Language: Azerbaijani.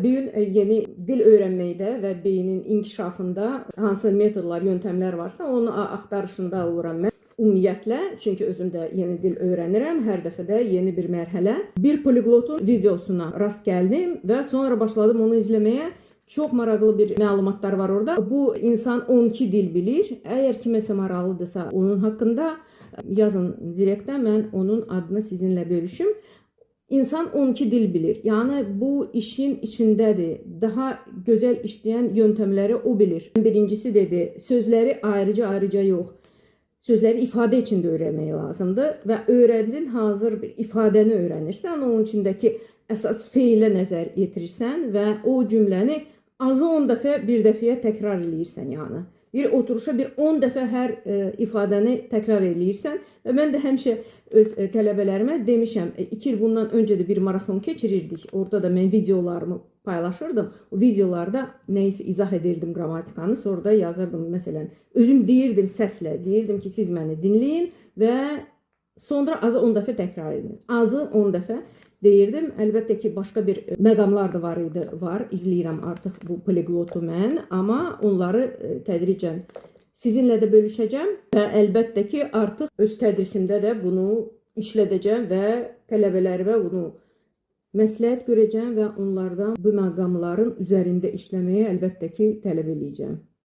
Bugün yeni dil öyrənməkdə və beynin inkişafında hansı metodlar, yöntəmlər varsa, onu axtarışında oluram mən. Ümumiyyətlə, çünki özüm də yeni dil öyrənirəm, hər dəfə də yeni bir mərhələ. Bir poliglotun videosuna rast gəldim və sonra başladım onu izləməyə. Çox maraqlı bir məlumatlar var orada. Bu insan 12 dil bilir. Əgər kiməsə maraqlıdırsa onun haqqında yazın direktdən, mən onun adını sizinlə bölüşüm. İnsan 12 dil bilir. Yəni bu işin içindədir. Daha gözəl işləyən yöntəmləri o bilir. Birincisi dedi, sözləri ayrıca yox. Sözləri ifadə içində öyrənmək lazımdır və öyrəndin, hazır bir ifadəni öyrənirsən, onun içindəki əsas feilə nəzər yetirirsən və o cümləni azı 10 dəfə bir dəfəyə təkrar eləyirsən, yəni. Bir oturuşa bir 10 dəfə hər ifadəni təkrar eləyirsən və mən də həmişə öz tələbələrimə demişəm, 2 il bundan öncə də bir marafon keçirirdik. Orada da mən videolarımı paylaşırdım. O videolarda neysə izah edirdim qrammatikanı, sonra da yazırdım məsələn. Özüm deyirdim səslə, deyirdim ki, siz məni dinləyin və sonra azı 10 dəfə təkrar edin. Azı 10 dəfə deyirdim. Əlbəttə ki, başqa bir məqamlar da var. İzləyirəm artıq bu poliglotu mən, amma onları tədricən sizinlə də bölüşəcəm və əlbəttə ki, artıq öz tədrisimdə də bunu işlədəcəm və tələbələrimə bunu məsləhət görəcəm və onlardan bu məqamların üzərində işləməyə əlbəttə ki, tələb eləyəcəm.